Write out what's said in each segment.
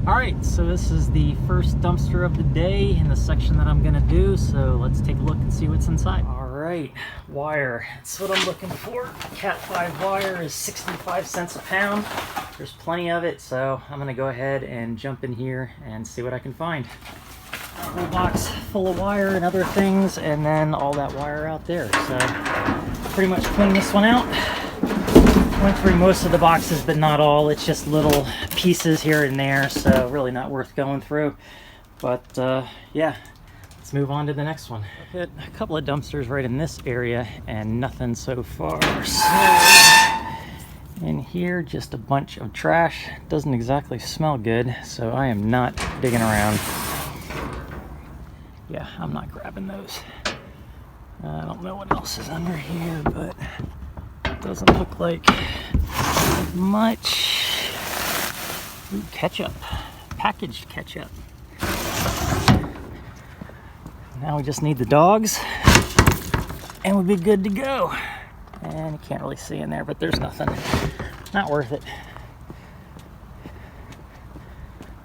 All right, so this is the first dumpster of the day in the section that I'm gonna do, so let's take a look and see what's inside. All right, wire, that's what I'm looking for. Cat 5 wire is 65 cents a pound. There's plenty of it, so I'm gonna go ahead and jump in here and see what I can find. A whole box full of wire and other things, and then all that wire out there. So pretty much clean this one out. Went through most of the boxes, but not all. It's just little pieces here and there, so really not worth going through. But yeah, let's move on to the next one. I've hit a couple of dumpsters right in this area and nothing so far. So in here, just a bunch of trash. Doesn't exactly smell good, so I am not digging around. Yeah, I'm not grabbing those. I don't know what else is under here, but doesn't look like much. Ooh, ketchup, packaged ketchup. Now we just need the dogs and we'll be good to go. And you can't really see in there, but there's nothing. Not worth it.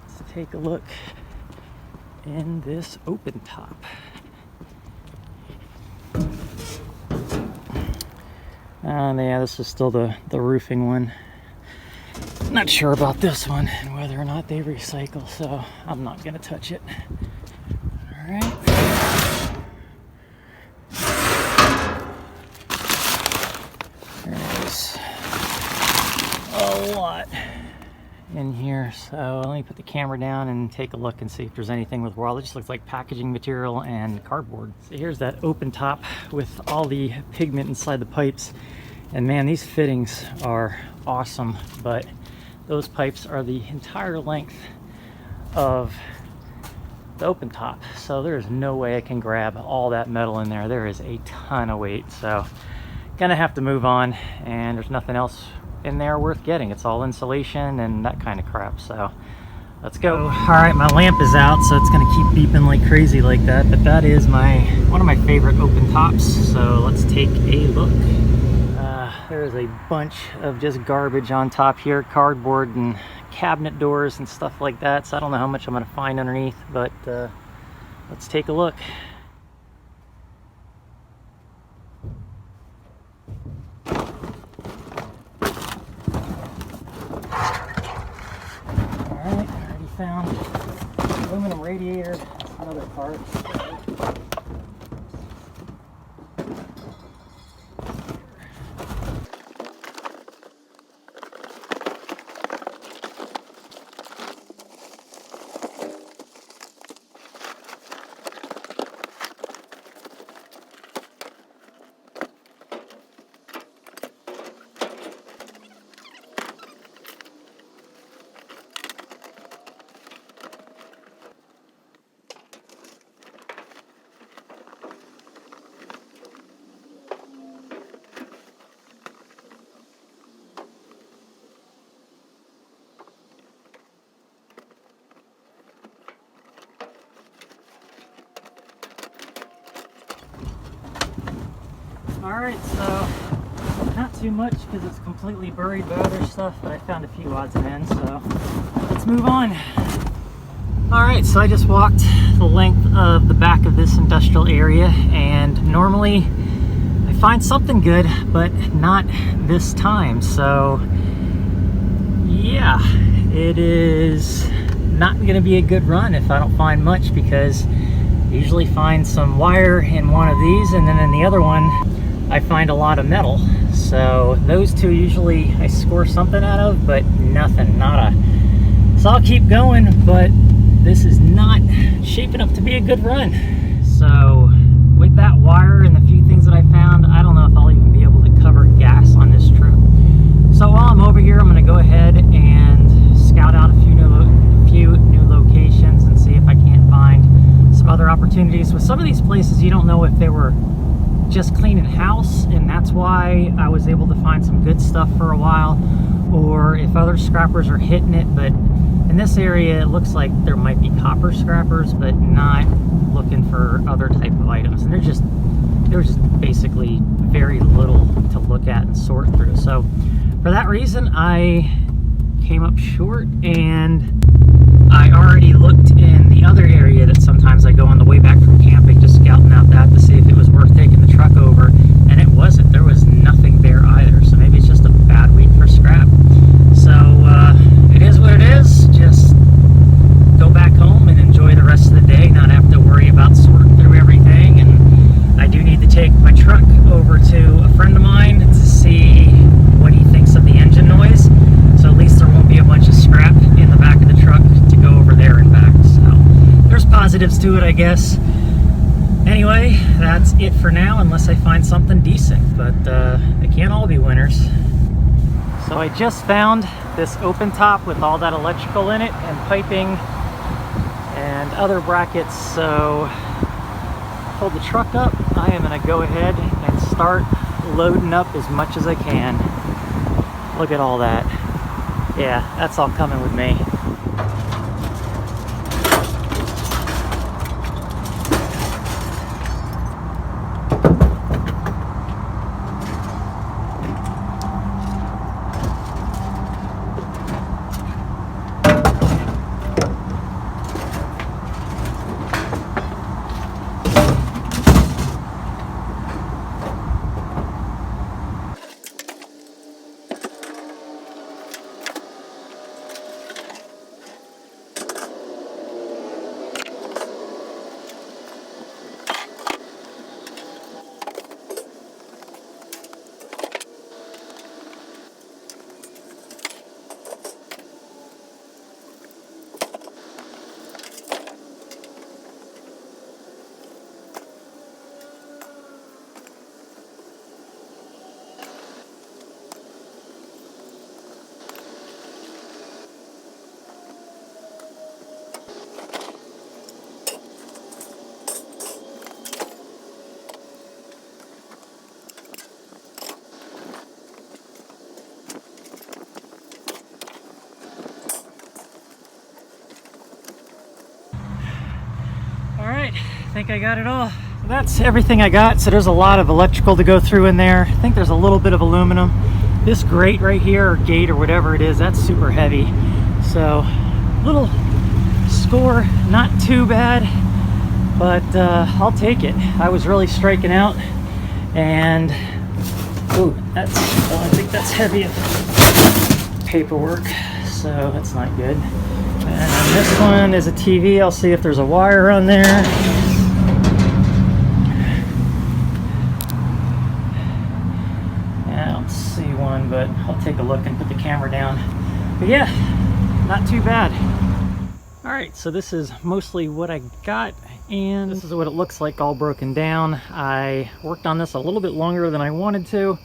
Let's take a look in this open top. Yeah, this is still the roofing one. Not sure about this one and whether or not they recycle, so I'm not gonna touch it. All right. There's a lot in here, so let me put the camera down and take a look and see if there's anything with wire. It just looks like packaging material and cardboard. So here's that open top with all the pigment inside the pipes. And man, these fittings are awesome, but those pipes are the entire length of the open top. So there's no way I can grab all that metal in there. There is a ton of weight, so gonna have to move on, and there's nothing else in there worth getting. It's all insulation and that kind of crap, so let's go. All right, my lamp is out, so it's gonna keep beeping like crazy like that, but that is one of my favorite open tops, so let's take a look. There's a bunch of just garbage on top here, cardboard and cabinet doors and stuff like that, so I don't know how much I'm gonna find underneath, but let's take a look. Alright, I already found aluminum radiator, another part. Alright, so not too much because it's completely buried by other stuff, but I found a few odds and ends, so let's move on. Alright, so I just walked the length of the back of this industrial area, and normally I find something good, but not this time. So yeah, it is not going to be a good run if I don't find much, because I usually find some wire in one of these, and then in the other one I find a lot of metal. So those two usually I score something out of, but nothing, nada. So I'll keep going, but this is not shaping up to be a good run. So with that wire and the few things that I found, I don't know if I'll even be able to cover gas on this trip. So while I'm over here, I'm gonna go ahead and scout out a few new locations and see if I can't find some other opportunities. With some of these places, you don't know if they were just cleaning house, and that's why I was able to find some good stuff for a while, or if other scrappers are hitting it. But in this area, it looks like there might be copper scrappers, but not looking for other type of items. And there was just basically very little to look at and sort through. So for that reason, I came up short, and positives to it, I guess. Anyway, that's it for now, unless I find something decent, but they can't all be winners. So I just found this open top with all that electrical in it and piping and other brackets. So pull the truck up. I am going to go ahead and start loading up as much as I can. Look at all that. Yeah, that's all coming with me. Alright, I think I got it all. So that's everything I got. So there's a lot of electrical to go through in there. I think there's a little bit of aluminum. This grate right here, or gate or whatever it is, that's super heavy. So little score, not too bad, but I'll take it. I was really striking out, and ooh, that's, well, I think that's heavy paperwork, so that's not good. And this one is a TV. I'll see if there's a wire on there. I don't see one, but I'll take a look and put the camera down. But yeah, not too bad. Alright, so this is mostly what I got, and this is what it looks like all broken down. I worked on this a little bit longer than I wanted to.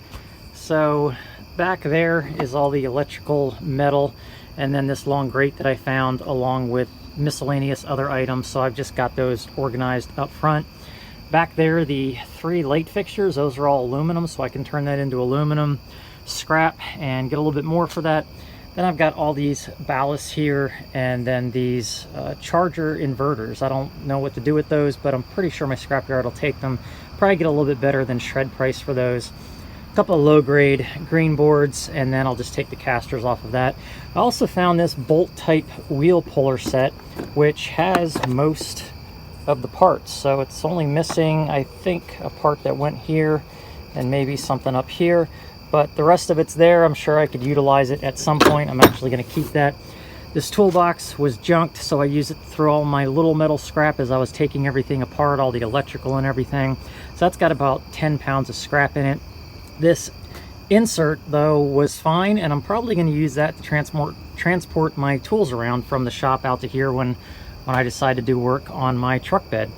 So back there is all the electrical metal, and then this long grate that I found along with miscellaneous other items. So I've just got those organized up front. Back there, the 3 light fixtures, those are all aluminum, so I can turn that into aluminum scrap and get a little bit more for that. Then I've got all these ballasts here, and then these charger inverters. I don't know what to do with those, but I'm pretty sure my scrapyard will take them. Probably get a little bit better than shred price for those. A couple of low-grade green boards, and then I'll just take the casters off of that. I also found this bolt type wheel puller set, which has most of the parts. So it's only missing, I think, a part that went here and maybe something up here, but the rest of it's there. I'm sure I could utilize it at some point. I'm actually going to keep that. This toolbox was junked, so I used it to throw all my little metal scrap as I was taking everything apart, all the electrical and everything. So that's got about 10 pounds of scrap in it. This insert, though, was fine, and I'm probably going to use that to transport my tools around from the shop out to here when I decide to do work on my truck bed.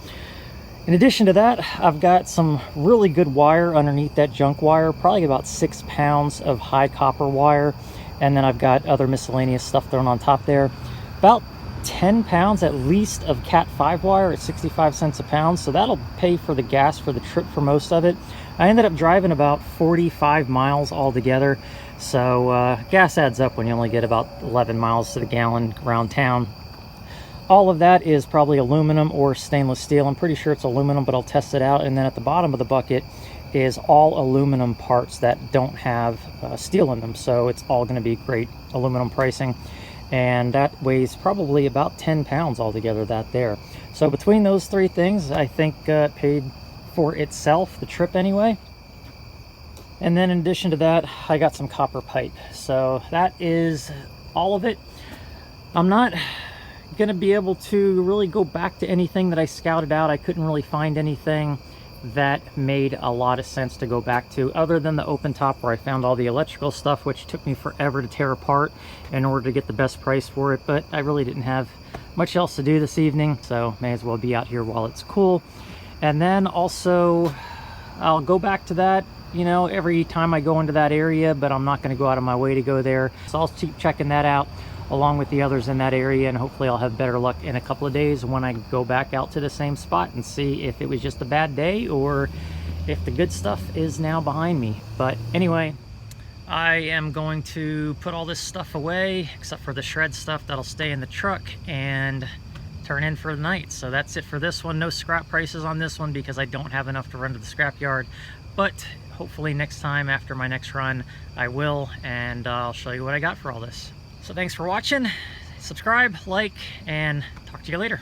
In addition to that, I've got some really good wire underneath that junk wire, probably about 6 pounds of high copper wire, and then I've got other miscellaneous stuff thrown on top there. About 10 pounds at least of Cat 5 wire at 65 cents a pound, so that'll pay for the gas for the trip for most of it. I ended up driving about 45 miles altogether, so gas adds up when you only get about 11 miles to the gallon around town. All of that is probably aluminum or stainless steel. I'm pretty sure it's aluminum, but I'll test it out. And then at the bottom of the bucket is all aluminum parts that don't have steel in them, so it's all going to be great aluminum pricing. And that weighs probably about 10 pounds altogether, that there. So between those 3 things, I think paid for itself, the trip anyway. And then in addition to that, I got some copper pipe. So that is all of it. I'm not going to be able to really go back to anything that I scouted out. I couldn't really find anything that made a lot of sense to go back to, other than the open top where I found all the electrical stuff, which took me forever to tear apart in order to get the best price for it. But I really didn't have much else to do this evening, so may as well be out here while it's cool. And then also I'll go back to that, you know, every time I go into that area, but I'm not going to go out of my way to go there. So I'll keep checking that out along with the others in that area, and hopefully I'll have better luck in a couple of days when I go back out to the same spot and see if it was just a bad day or if the good stuff is now behind me. But anyway, I am going to put all this stuff away except for the shred stuff that'll stay in the truck and turn in for the night. So that's it for this one. No scrap prices on this one because I don't have enough to run to the scrap yard, but hopefully next time after my next run I will, and I'll show you what I got for all this. So thanks for watching. Subscribe, like, and talk to you later.